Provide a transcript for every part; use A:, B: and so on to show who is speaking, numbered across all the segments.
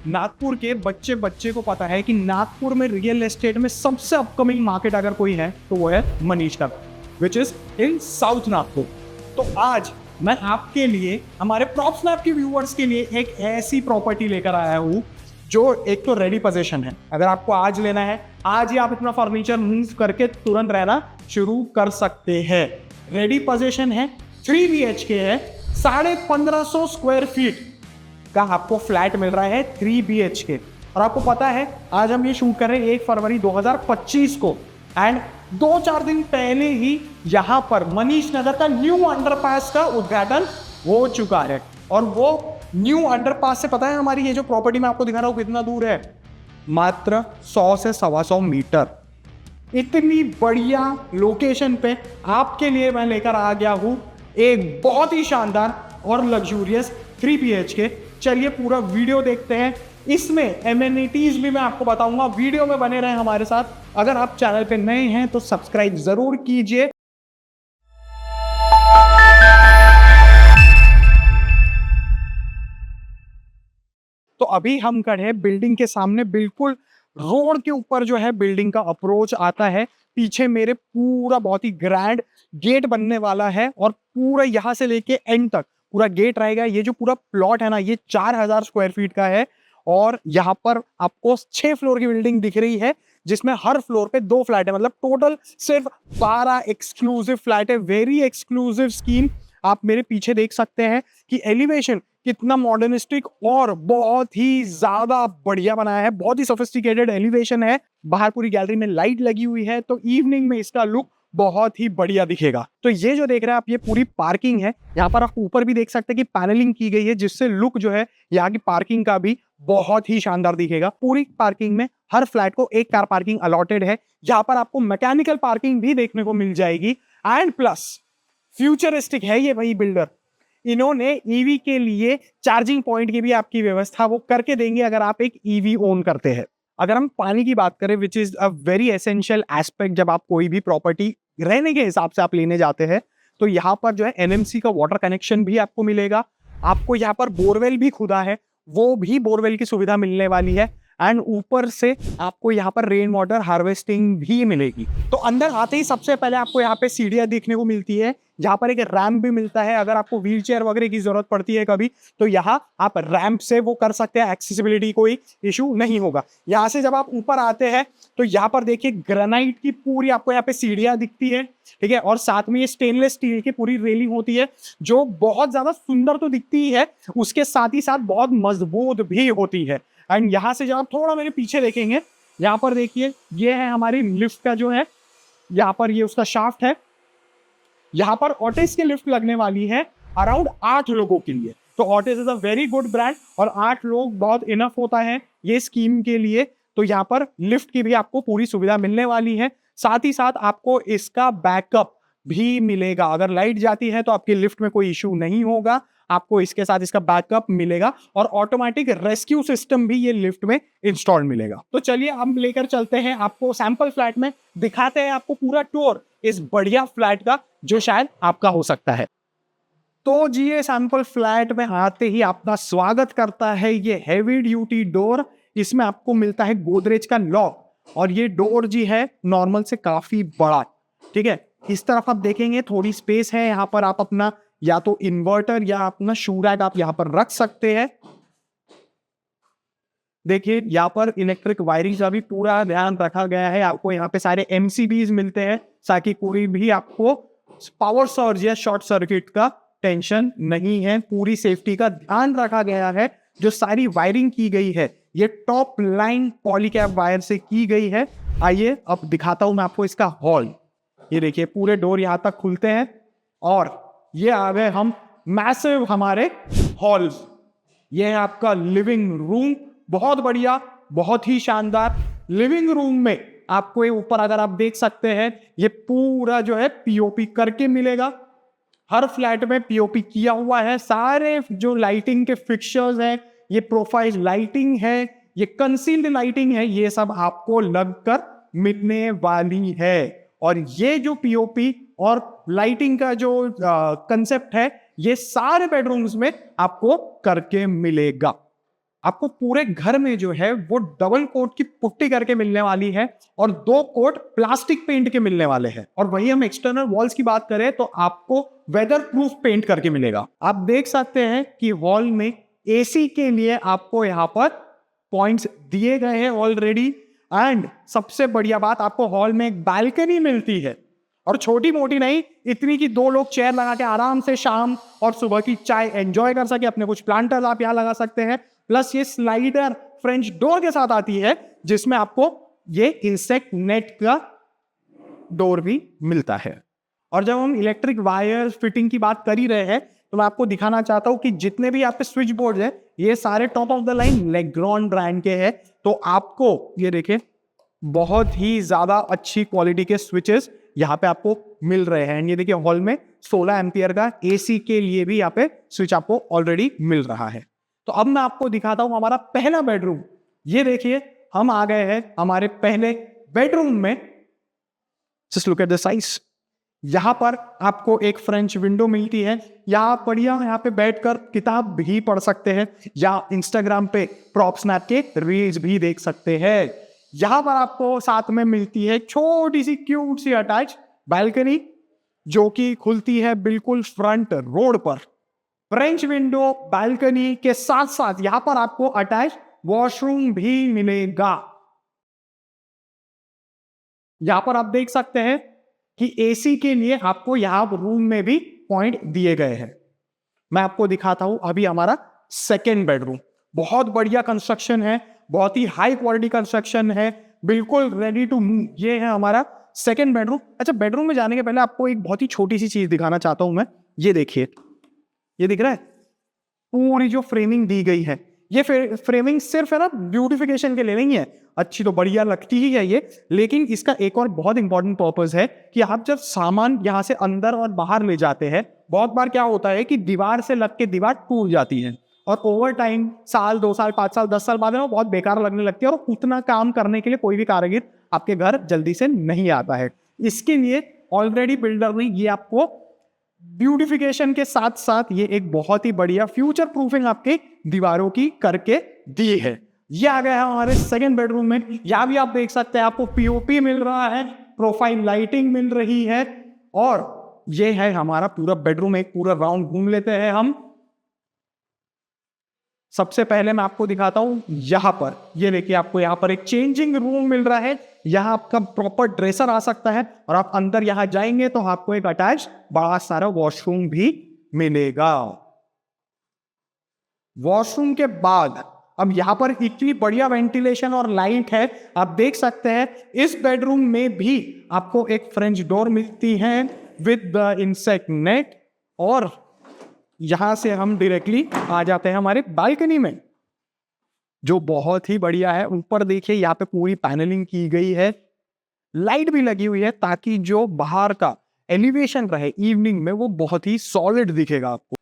A: नागपुर के बच्चे बच्चे को पता है कि नागपुर में रियल एस्टेट में सबसे अपकमिंग मार्केट अगर कोई है तो वो है Manish Nagar, which is in south Nagpur. तो आज मैं आपके लिए, हमारे प्रॉप्सनैप के व्यूअर्स के लिए एक ऐसी प्रॉपर्टी लेकर आया हूँ जो एक तो रेडी पोजीशन है। अगर आपको आज लेना है, आज ही आप अपना फर्नीचर मूव करके तुरंत रहना शुरू कर सकते हैं। रेडी पोजीशन है, 3 BHK है, 1550 स्क्वायर फीट का आपको फ्लैट मिल रहा है 3 BHK। और आपको पता है आज हम ये शूट कर रहे हैं 1 फरवरी 2025 को, एंड 2-4 दिन पहले ही यहाँ पर मनीष नगर का न्यू अंडरपास का उद्घाटन हो चुका है। और वो न्यू अंडरपास से पता है हमारी ये जो प्रॉपर्टी मैं आपको दिखा रहा हूँ कितना दूर है, मात्र 100 से 125 मीटर। इतनी बढ़िया लोकेशन पे आपके लिए मैं लेकर आ गया हूँ एक बहुत ही शानदार और लग्जूरियस 3 BHK। चलिए पूरा वीडियो देखते हैं, इसमें एमेनिटीज भी मैं आपको बताऊंगा। वीडियो में बने रहें हमारे साथ। अगर आप चैनल पे नए हैं तो सब्सक्राइब जरूर कीजिए। तो अभी हम खड़े हैं बिल्डिंग के सामने, बिल्कुल रोड के ऊपर जो है बिल्डिंग का अप्रोच आता है। पीछे मेरे पूरा बहुत ही ग्रैंड गेट बनने वाला है और पूरा यहां से लेके एंड तक पूरा गेट रहेगा। ये जो पूरा प्लॉट है ना, ये 4000 स्क्वायर फीट का है और यहाँ पर आपको 6 फ्लोर की बिल्डिंग दिख रही है, जिसमें हर फ्लोर पे 2 फ्लैट है। मतलब टोटल सिर्फ 12 एक्सक्लूसिव फ्लैट है। Very exclusive scheme. आप मेरे पीछे देख सकते हैं कि एलिवेशन कितना मॉडर्निस्टिक और बहुत ही ज्यादा बढ़िया बनाया है। बहुत ही सोफिस्टिकेटेड एलिवेशन है। बाहर पूरी गैलरी में लाइट लगी हुई है, तो इवनिंग में इसका लुक बहुत ही बढ़िया दिखेगा। तो ये जो देख रहे हैं आप, ये पूरी पार्किंग है। यहाँ पर आप ऊपर भी देख सकते हैं कि पैनलिंग की गई है, जिससे लुक जो है यहाँ की पार्किंग का भी बहुत ही शानदार दिखेगा। पूरी पार्किंग में हर फ्लैट को एक कार पार्किंग अलॉटेड है। यहाँ पर आपको मैकेनिकल पार्किंग भी देखने को मिल जाएगी। एंड प्लस फ्यूचरिस्टिक है ये भाई बिल्डर। इन्होंने ईवी के लिए चार्जिंग पॉइंट की भी आपकी व्यवस्था वो करके देंगे अगर आप एक ईवी ओन करते हैं। अगर हम पानी की बात करें, which is a very essential aspect, जब आप कोई भी प्रॉपर्टी रहने के हिसाब से आप लेने जाते हैं, तो यहाँ पर जो है NMC का वाटर कनेक्शन भी आपको मिलेगा। आपको यहाँ पर बोरवेल भी खुदा है, वो भी बोरवेल की सुविधा मिलने वाली है। एंड ऊपर से आपको यहाँ पर रेन वाटर हार्वेस्टिंग भी मिलेगी। तो अंदर आते ही सबसे पहले आपको यहाँ पे सीढ़ियां देखने को मिलती है, जहाँ पर एक रैंप भी मिलता है। अगर आपको व्हील चेयर वगैरह की जरूरत पड़ती है कभी, तो यहाँ आप रैंप से वो कर सकते हैं। एक्सेसिबिलिटी कोई इशू नहीं होगा। यहाँ से जब आप ऊपर आते हैं तो यहाँ पर देखिए ग्रेनाइट की पूरी आपको यहाँ पे सीढ़ियां दिखती है, ठीक है। और साथ में ये स्टेनलेस स्टील की पूरी रेलिंग होती है, जो बहुत ज्यादा सुंदर तो दिखती है, उसके साथ ही साथ बहुत मजबूत भी होती है। एंड यहाँ से जब आप थोड़ा मेरे पीछे देखेंगे, यहाँ पर देखिए ये है हमारी लिफ्ट का जो है, यहाँ पर ये उसका शाफ्ट है। यहाँ पर ऑटिस की लिफ्ट लगने वाली है अराउंड 8 लोगों के लिए। तो Ottis is a very good brand और 8 लोग बहुत इनफ होता है ये स्कीम के लिए। तो यहाँ पर लिफ्ट की भी आपको पूरी सुविधा मिलने वाली है। साथ ही साथ आपको इसका बैकअप भी मिलेगा। अगर लाइट जाती है तो आपकी लिफ्ट में कोई इशू नहीं होगा, आपको इसके साथ इसका बैकअप मिलेगा। और ऑटोमेटिक रेस्क्यू सिस्टम भी ये लिफ्ट में इंस्टॉल मिलेगा। तो चलिए हम लेकर चलते हैं आपको सैंपल फ्लैट में, दिखाते हैं आपको पूरा टूर इस बढ़िया फ्लैट का जो शायद आपका हो सकता है। तो जी ये सैंपल फ्लैट में आते ही आपका स्वागत करता है ये हैवी ड्यूटी डोर। इसमें आपको मिलता है गोदरेज का लॉक और ये डोर जी है नॉर्मल से काफी बड़ा, ठीक है। इस तरफ आप देखेंगे थोड़ी स्पेस है, यहाँ पर आप अपना या तो इन्वर्टर या अपना शू रैक आप यहाँ पर रख सकते हैं। देखिए यहाँ पर इलेक्ट्रिक वायरिंग का भी पूरा ध्यान रखा गया है। आपको यहाँ पे सारे MCBs मिलते हैं ताकि कोई भी आपको पावर सर्ज या शॉर्ट सर्किट का टेंशन नहीं है। पूरी सेफ्टी का ध्यान रखा गया है। जो सारी वायरिंग की गई है ये टॉप लाइन पॉलीकैप वायर से की गई है। आइए अब दिखाता हूं मैं आपको इसका हॉल। ये देखिए पूरे डोर यहाँ तक खुलते हैं और ये आ गए हम मैसिव हमारे हॉल। ये है आपका लिविंग रूम, बहुत बढ़िया, बहुत ही शानदार। लिविंग रूम में आपको ये ऊपर अगर आप देख सकते हैं ये पूरा जो है POP करके मिलेगा। हर फ्लैट में POP किया हुआ है। सारे जो लाइटिंग के फिक्सचर्स हैं, ये प्रोफाइल लाइटिंग है, ये कंसील्ड लाइटिंग है, ये सब आपको लगकर मिलने वाली है। और ये जो POP और लाइटिंग का जो कंसेप्ट है, ये सारे बेडरूम्स में आपको करके मिलेगा। आपको पूरे घर में जो है वो डबल कोट की पुट्टी करके मिलने वाली है और 2 कोट प्लास्टिक पेंट के मिलने वाले हैं। और वही हम एक्सटर्नल वॉल्स की बात करें तो आपको वेदर प्रूफ पेंट करके मिलेगा। आप देख सकते हैं कि हॉल में एसी के लिए आपको यहाँ पर पॉइंट्स दिए गए हैं ऑलरेडी। एंड सबसे बढ़िया बात, आपको हॉल में एक बालकनी मिलती है, और छोटी मोटी नहीं, इतनी कि 2 लोग चेयर लगा के आराम से शाम और सुबह की चाय एंजॉय कर सके। अपने कुछ प्लांटर्स आप यहाँ लगा सकते हैं। प्लस ये स्लाइडर फ्रेंच डोर के साथ आती है, जिसमें आपको ये इंसेक्ट नेट का डोर भी मिलता है। और जब हम इलेक्ट्रिक वायर फिटिंग की बात कर ही रहे हैं तो मैं आपको दिखाना चाहता हूं कि जितने भी यहाँ पे स्विच बोर्ड है ये सारे top of the line Legrand brand के हैं। तो आपको ये देखें, बहुत ही ज्यादा अच्छी क्वालिटी के स्विचेस यहाँ पे आपको मिल रहे हैं। ये देखिए, हॉल में 16 एम्पियर का एसी के लिए भी यहाँ पे स्विच आपको ऑलरेडी मिल रहा है। तो अब मैं आपको दिखाता हूं हमारा पहला बेडरूम। ये देखिए, हम आ गए हैं हमारे पहले बेडरूम में। Just look at the size. यहां पर आपको एक फ्रेंच विंडो मिलती है। यहाँ बढ़िया यहाँ पे बैठकर किताब भी पढ़ सकते हैं या इंस्टाग्राम पे प्रॉप स्नैप के रील्स भी देख सकते हैं। यहां पर आपको साथ में मिलती है छोटी सी क्यूट सी अटैच बालकनी, जो कि खुलती है बिल्कुल फ्रंट रोड पर। फ्रेंच विंडो बालकनी के साथ साथ यहां पर आपको अटैच वॉशरूम भी मिलेगा। यहां पर आप देख सकते हैं कि एसी के लिए आपको यहां रूम में भी पॉइंट दिए गए हैं। मैं आपको दिखाता हूं अभी हमारा सेकेंड बेडरूम। बहुत बढ़िया कंस्ट्रक्शन है, बहुत ही हाई क्वालिटी कंस्ट्रक्शन है, बिल्कुल रेडी टू मूव। ये है हमारा सेकेंड बेडरूम। अच्छा, बेडरूम में जाने के पहले आपको एक बहुत ही छोटी सी चीज दिखाना चाहता हूं मैं। ये देखिए, ये दिख रहा है, पूरी जो फ्रेमिंग दी गई है, ये फ्रेमिंग सिर्फ है ना ब्यूटिफिकेशन के लिए नहीं है। अच्छी तो बढ़िया लगती ही है ये, लेकिन इसका एक और बहुत इंपॉर्टेंट पर्पस है कि आप जब सामान यहां से अंदर और बाहर ले जाते हैं, बहुत बार क्या होता है कि दीवार से लग के दीवार टूट जाती है और ओवर टाइम साल 2 साल 5 साल 10 साल बाद वो बहुत बेकार लगने लगती है और उतना काम करने के लिए कोई भी कारीगर आपके घर जल्दी से नहीं आता है। इसके लिए ऑलरेडी बिल्डर ने ये आपको ब्यूटिफिकेशन के साथ साथ ये एक बहुत ही बढ़िया फ्यूचर प्रूफिंग आपके दीवारों की करके दी है। ये आ गया है हमारे सेकंड बेडरूम में। यहां भी आप देख सकते हैं आपको पीओपी मिल रहा है, प्रोफाइल लाइटिंग मिल रही है, और ये है हमारा पूरा बेडरूम। एक पूरा राउंड घूम लेते हैं हम। सबसे पहले मैं आपको दिखाता हूं यहां पर, ये देखिए, आपको यहां पर एक चेंजिंग रूम मिल रहा है। यहां आपका प्रॉपर ड्रेसर आ सकता है और आप अंदर यहां जाएंगे तो आपको एक अटैच बड़ा सारा वॉशरूम भी मिलेगा। वॉशरूम के बाद अब यहां पर इतनी बढ़िया वेंटिलेशन और लाइट है, आप देख सकते हैं। इस बेडरूम में भी आपको एक फ्रेंच डोर मिलती है विद द इंसेक्ट नेट, और यहां से हम डायरेक्टली आ जाते हैं हमारे बालकनी में, जो बहुत ही बढ़िया है। ऊपर देखिए, यहाँ पे पूरी पैनलिंग की गई है, लाइट भी लगी हुई है ताकि जो बाहर का एलिवेशन रहे इवनिंग में वो बहुत ही सॉलिड दिखेगा आपको।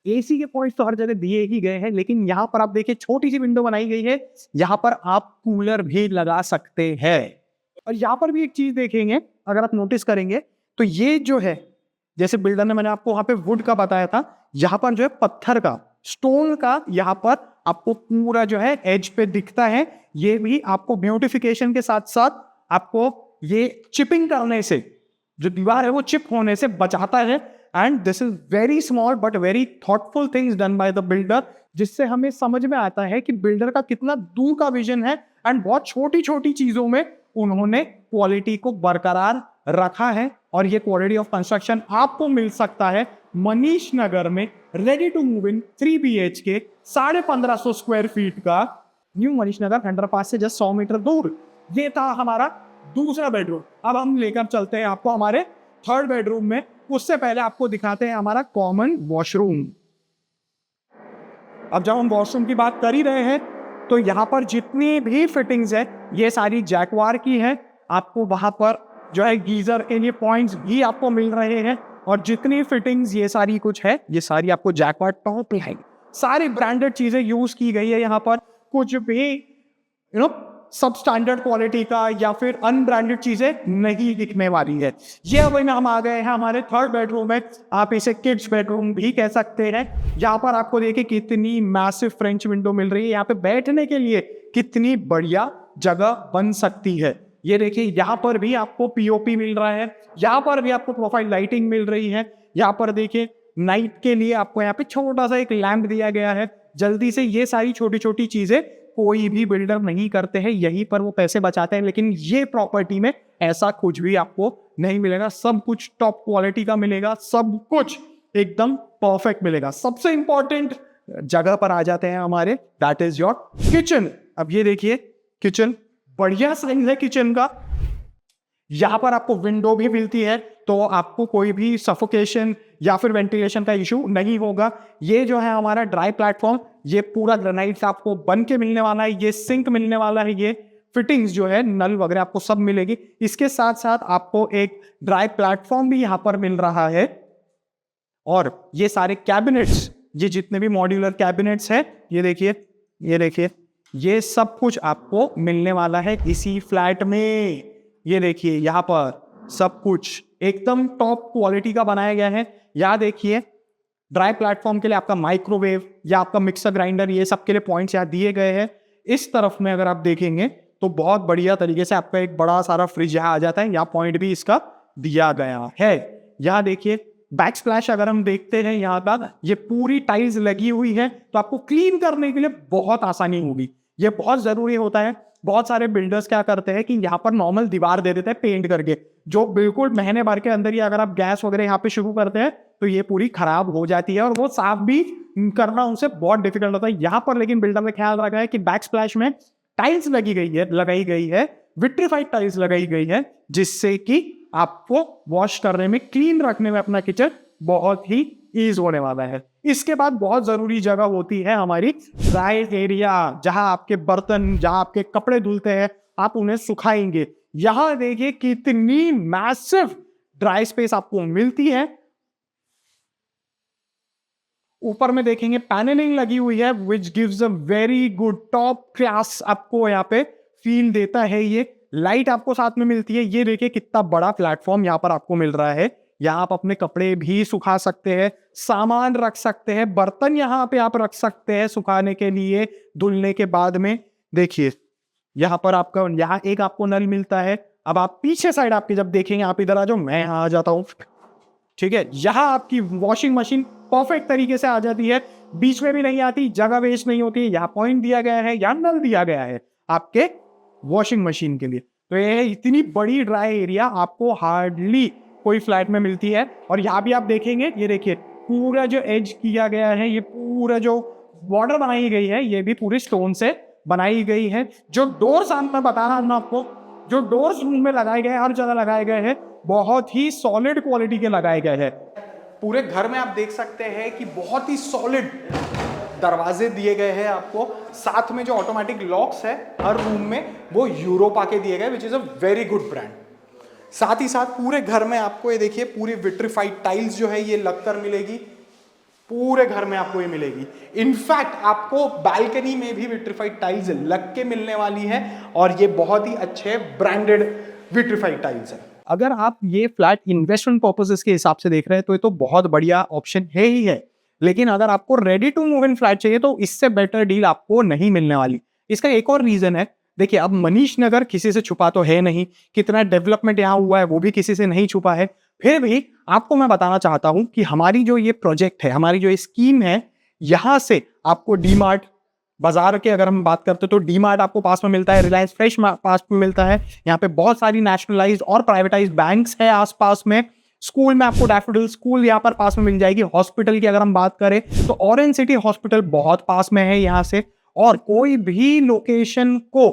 A: एसी के पॉइंट्स तो हर जगह दिए ही गए हैं, लेकिन यहाँ पर आप देखिए छोटी सी विंडो बनाई गई है, यहाँ पर आप कूलर भी लगा सकते हैं। और यहाँ पर भी एक चीज देखेंगे, अगर आप नोटिस करेंगे तो ये जो है, जैसे बिल्डर ने मैंने आपको वहां पे वुड का बताया था, यहाँ पर जो है पत्थर का, स्टोन का यहाँ पर आपको पूरा जो है एज पे दिखता है। ये भी आपको ब्यूटिफिकेशन के साथ साथ आपको ये चिपिंग करने से, जो दीवार है वो चिप होने से बचाता है। And this is very small but very thoughtful things done by the builder, जिससे हमें समझ में आता है कि बिल्डर का कितना दूर का विजन है एंड बहुत छोटी छोटी चीजों में उन्होंने क्वालिटी को बरकरार रखा है। और ये क्वालिटी ऑफ कंस्ट्रक्शन आपको मिल सकता है मनीष नगर में, ready to move in 3 BHK 1550 square feet का न्यू मनीष नगर अंडरपास से जस्ट 100 मीटर दूर। ये था हमारा दूसरा बेडरूम। अब हम लेकर चलते हैं आपको हमारे थर्ड बेडरूम में। उससे पहले आपको दिखाते हैं हमारा कॉमन वॉशरूम। अब जब हम वॉशरूम की बात कर ही रहे हैं तो यहाँ पर जितनी भी फिटिंग्स है ये सारी जैकवार की है। आपको वहां पर जो है गीजर के लिए पॉइंट्स भी आपको मिल रहे हैं, और जितनी फिटिंग्स ये सारी कुछ है ये सारी आपको जैकवार टॉप पे है। सारी ब्रांडेड चीजें यूज की गई है यहाँ पर। कुछ भी सब स्टैंडर्ड क्वालिटी का या फिर अनब्रांडेड चीजें नहीं दिखने वाली है। ये अब हम आ गए हैं हमारे थर्ड बेडरूम में, आप इसे किड्स बेडरूम भी कह सकते हैं। यहाँ पर आपको देखिए कितनी मैसिव फ्रेंच विंडो मिल रही है, यहाँ पे बैठने के लिए कितनी बढ़िया जगह बन सकती है। ये देखिए यहाँ पर भी आपको पीओपी मिल रहा है, यहाँ पर भी आपको प्रोफाइल लाइटिंग मिल रही है। यहाँ पर देखिए नाइट के लिए आपको यहाँ पे छोटा सा एक लैंप दिया गया है। जल्दी से ये सारी छोटी छोटी चीजें कोई भी बिल्डर नहीं करते हैं, यहीं पर वो पैसे बचाते हैं, लेकिन ये प्रॉपर्टी में ऐसा कुछ भी आपको नहीं मिलेगा। सब कुछ टॉप क्वालिटी का मिलेगा, सब कुछ एकदम परफेक्ट मिलेगा। सबसे इंपॉर्टेंट जगह पर आ जाते हैं हमारे, दैट इज योर किचन। अब ये देखिए किचन बढ़िया साइज है किचन का। यहां पर आपको विंडो भी मिलती है, तो आपको कोई भी सफोकेशन या फिर वेंटिलेशन का इशू नहीं होगा। ये जो है हमारा ड्राई प्लेटफॉर्म, ये पूरा ग्रेनाइट से आपको बन के मिलने वाला है। ये सिंक मिलने वाला है, ये फिटिंग्स जो है नल वगैरह आपको सब मिलेगी। इसके साथ साथ आपको एक ड्राई प्लेटफॉर्म भी यहां पर मिल रहा है। और ये सारे कैबिनेट्स, ये जितने भी मॉड्यूलर कैबिनेट्स है, ये देखिए ये सब कुछ आपको मिलने वाला है इसी फ्लैट में। ये देखिए यहाँ पर सब कुछ एकदम टॉप क्वालिटी का बनाया गया है। यहाँ देखिए ड्राई प्लेटफॉर्म के लिए आपका माइक्रोवेव या आपका मिक्सर ग्राइंडर, ये सब के लिए पॉइंट्स यहाँ दिए गए हैं। इस तरफ में अगर आप देखेंगे तो बहुत बढ़िया तरीके से आपका एक बड़ा सारा फ्रिज यहाँ आ जाता है, यहाँ पॉइंट भी इसका दिया गया है। यहाँ देखिए बैक स्प्लैश अगर हम देखते हैं, यहाँ पर ये पूरी टाइल्स लगी हुई है, तो आपको क्लीन करने के लिए बहुत आसानी होगी। ये बहुत जरूरी होता है। बहुत सारे बिल्डर्स क्या करते हैं कि यहाँ पर नॉर्मल दीवार दे देते हैं पेंट करके, जो बिल्कुल महीने भर के अंदर ही अगर आप गैस वगैरह यहाँ पे शुरू करते हैं तो ये पूरी खराब हो जाती है और वो साफ भी करना उनसे बहुत डिफिकल्ट होता है। यहाँ पर लेकिन बिल्डर ने ख्याल रखा है कि बैक स्प्लैश में टाइल्स लगाई गई है, विट्रीफाइड टाइल्स लगाई गई है, जिससे कि आपको वॉश करने में, क्लीन रखने में अपना किचन बहुत ही ईज होने वाला है। इसके बाद बहुत जरूरी जगह होती है हमारी ड्राई एरिया, जहां आपके बर्तन, जहां आपके कपड़े धुलते हैं, आप उन्हें सुखाएंगे। यहां देखिए कितनी मैसिव ड्राई स्पेस आपको मिलती है। ऊपर में देखेंगे पैनलिंग लगी हुई है, which gives a very good top class, आपको यहाँ पे फील देता है। ये लाइट आपको साथ में मिलती है। ये देखिए कितना बड़ा प्लेटफॉर्म यहाँ पर आपको मिल रहा है। यहाँ आप अपने कपड़े भी सुखा सकते हैं, सामान रख सकते हैं, बर्तन यहाँ पे आप रख सकते हैं सुखाने के लिए, धुलने के बाद में। देखिए यहाँ पर आपका, यहाँ एक आपको नल मिलता है। अब आप पीछे साइड आपकी जब देखेंगे, आप इधर आ जाओ, मैं यहाँ आ जाता हूँ, ठीक है। यहाँ आपकी वॉशिंग मशीन परफेक्ट तरीके से आ जाती है, बीच में भी नहीं आती, जगह वेस्ट नहीं होती। यहाँ पॉइंट दिया गया है, यहाँ नल दिया गया है आपके वॉशिंग मशीन के लिए। तो ये इतनी बड़ी ड्राई एरिया आपको हार्डली कोई फ्लैट में मिलती है। और यहाँ भी आप देखेंगे, ये देखिए पूरा जो एज किया गया है, ये पूरा जो बॉर्डर बनाई गई है, ये भी पूरी स्टोन से बनाई गई है। जो डोर्स मैं बता रहा हूँ आपको, जो डोर्स रूम में लगाए गए, हर जगह लगाए गए हैं, बहुत ही सॉलिड क्वालिटी के लगाए गए हैं। पूरे घर में आप देख सकते हैं कि बहुत ही सॉलिड दरवाजे दिए गए हैं आपको। साथ में जो ऑटोमेटिक लॉक्स है हर रूम में, वो यूरोपा के दिए गए, which is a very good brand. साथ ही साथ पूरे घर में आपको ये देखिए पूरी विट्रीफाइड टाइल्स जो है ये लगकर मिलेगी, पूरे घर में आपको ये मिलेगी। इनफैक्ट आपको बालकनी में भी विट्रीफाइड टाइल्स लग के मिलने वाली है, और ये बहुत ही अच्छे ब्रांडेड विट्रीफाइड टाइल्स है। अगर आप ये फ्लैट इन्वेस्टमेंट पर्पसेस के हिसाब से देख रहे हैं तो ये तो बहुत बढ़िया ऑप्शन है ही है, लेकिन अगर आपको ready to move in flat चाहिए तो इससे बेटर डील आपको नहीं मिलने वाली। इसका एक और रीजन है, देखिए अब मनीष नगर किसी से छुपा तो है नहीं, कितना डेवलपमेंट यहाँ हुआ है वो भी किसी से नहीं छुपा है। फिर भी आपको मैं बताना चाहता हूं कि हमारी जो ये प्रोजेक्ट है, हमारी जो स्कीम है, यहां से आपको डी-मार्ट, बाजार के अगर हम बात करते तो डी-मार्ट आपको पास में मिलता है, रिलायंस फ्रेश पास में मिलता है, यहाँ पे बहुत सारी नेशनलाइज्ड और प्राइवेटाइज्ड बैंक्स है आसपास में। स्कूल में आपको डैफोडिल स्कूल यहाँ पर पास में मिल जाएगी। हॉस्पिटल की अगर हम बात करें तो ऑरेंज सिटी हॉस्पिटल बहुत पास में है यहाँ से। और कोई भी लोकेशन को,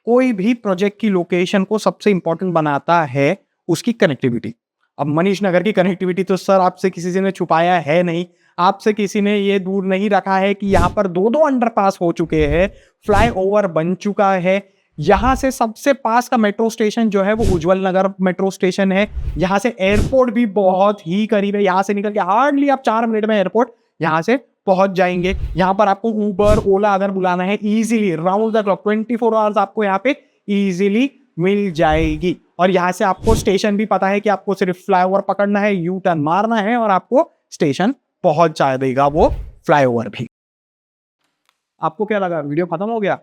A: कोई भी प्रोजेक्ट की लोकेशन को सबसे इंपॉर्टेंट बनाता है उसकी कनेक्टिविटी। अब मनीष नगर की कनेक्टिविटी तो सर आपसे किसी ने छुपाया है नहीं, आपसे किसी ने ये दूर नहीं रखा है कि यहाँ पर 2-2 अंडरपास हो चुके हैं, फ्लाईओवर बन चुका है। यहाँ से सबसे पास का मेट्रो स्टेशन जो है वो उज्जवल नगर मेट्रो स्टेशन है। यहाँ से एयरपोर्ट भी बहुत ही करीब है, यहाँ से निकल के हार्डली आप 4 मिनट में एयरपोर्ट यहाँ से पहुंच जाएंगे। यहाँ पर आपको उबर, ओला अगर बुलाना है easily round the clock 24 hours आपको यहाँ पे इजीली मिल जाएगी। और यहाँ से आपको स्टेशन भी पता है कि आपको सिर्फ फ्लाईओवर पकड़ना है, यू टर्न मारना है और आपको स्टेशन पहुंच जाएगा वो फ्लाईओवर भी। आपको क्या लगा, वीडियो खत्म हो गया?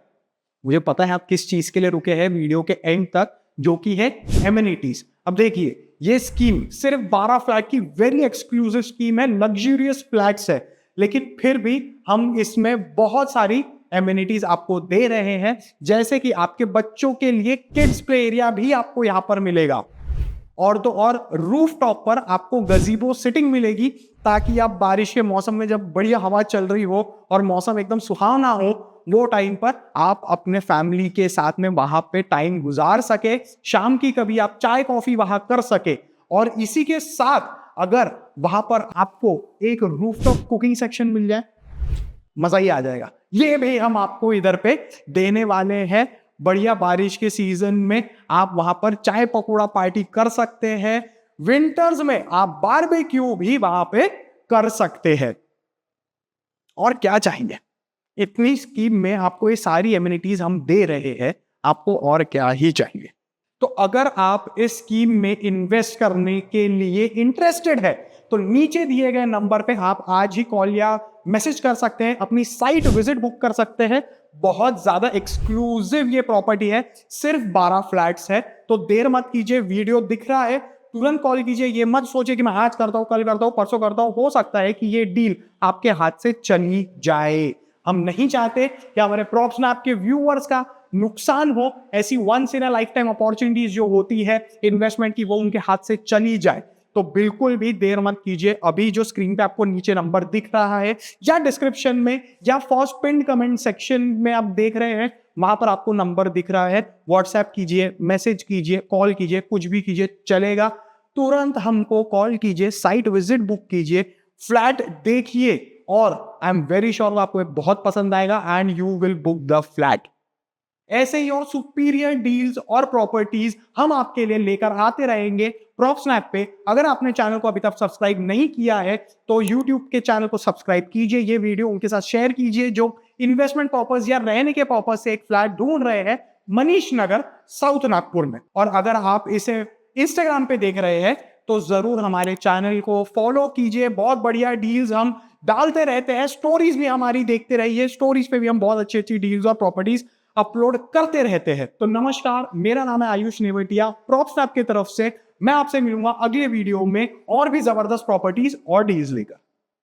A: मुझे पता है आप किस चीज के लिए रुके हैं वीडियो के एंड तक, जो कि है एमिनिटीज। अब देखिए ये स्कीम सिर्फ 12 फ्लैट की वेरी एक्सक्लूसिव स्कीम है, लग्जूरियस फ्लैट्स है, लेकिन फिर भी हम इसमें बहुत सारी एमिनिटीज आपको दे रहे हैं, जैसे कि आपके बच्चों के लिए किड्स प्ले एरिया भी आपको यहां पर मिलेगा, और तो और रूफ टॉप पर आपको गजीबो सिटिंग मिलेगी, ताकि आप बारिश के मौसम में जब बढ़िया हवा चल रही हो और मौसम एकदम सुहावना हो, वो टाइम पर आप अपने फैमिली के साथ में वहां पे टाइम गुजार सके, शाम की कभी आप चाय कॉफी वहां कर सके। और इसी के साथ अगर वहां पर आपको एक रूफटॉप कुकिंग सेक्शन मिल जाए, मजा ही आ जाएगा। ये भी हम आपको इधर पे देने वाले हैं। बढ़िया बारिश के सीजन में आप वहां पर चाय पकौड़ा पार्टी कर सकते हैं, विंटर्स में आप बारबेक्यू भी वहां पे कर सकते हैं। और क्या चाहिए, इतनी स्कीम में आपको ये सारी एमिनिटीज हम दे रहे हैं, आपको और क्या ही चाहिए। तो अगर आप इस स्कीम में इन्वेस्ट करने के लिए इंटरेस्टेड है तो नीचे दिए गए नंबर पे आप आज ही कॉल या मैसेज कर सकते हैं, अपनी साइट विजिट बुक कर सकते हैं। बहुत ज्यादा एक्सक्लूसिव ये प्रॉपर्टी है, सिर्फ 12 फ्लैट्स है, तो देर मत कीजिए। वीडियो दिख रहा है, तुरंत कॉल कीजिए। ये मत सोचिए कि मैं आज करता हूं, कल करता हूं, परसों करता हूं, हो सकता है कि ये डील आपके हाथ से चली जाए। हम नहीं चाहते कि हमारे प्रॉप स्नैप के व्यूअर्स का नुकसान हो, ऐसी once in a lifetime opportunities जो होती है इन्वेस्टमेंट की, वो उनके हाथ से चली जाए। तो बिल्कुल भी देर मत कीजिए। अभी जो स्क्रीन पे आपको नीचे नंबर दिख रहा है, या डिस्क्रिप्शन में, या फर्स्ट पिन कमेंट सेक्शन में आप देख रहे हैं, वहां पर आपको नंबर दिख रहा है। व्हाट्सएप कीजिए, मैसेज कीजिए, कॉल कीजिए, कुछ भी कीजिए चलेगा। तुरंत हमको कॉल कीजिए, साइट विजिट बुक कीजिए, फ्लैट देखिए, और आई एम वेरी श्योर आपको बहुत पसंद आएगा and you will book the flat. ऐसे ही और सुपीरियर डील्स और प्रॉपर्टीज हम आपके लिए लेकर आते रहेंगे प्रॉप स्नैप पे। अगर आपने चैनल को अभी तक सब्सक्राइब नहीं किया है तो YouTube के चैनल को सब्सक्राइब कीजिए, ये वीडियो उनके साथ शेयर कीजिए जो इन्वेस्टमेंट पर्पस या रहने के पर्पस से एक फ्लैट ढूंढ रहे हैं मनीष नगर, साउथ नागपुर में। और अगर आप इसे इंस्टाग्राम पे देख रहे हैं तो जरूर हमारे चैनल को फॉलो कीजिए, बहुत बढ़िया डील्स हम डालते रहते हैं। स्टोरीज भी हमारी देखते रहिए, स्टोरीज पे भी हम बहुत अच्छी अच्छी डील्स और प्रॉपर्टीज अपलोड करते रहते हैं। तो नमस्कार, मेरा नाम है आयुष नेवटिया, प्रॉप स्नैप की तरफ से। मैं आपसे मिलूंगा अगले वीडियो में और भी जबरदस्त प्रॉपर्टीज और डील्स लेकर।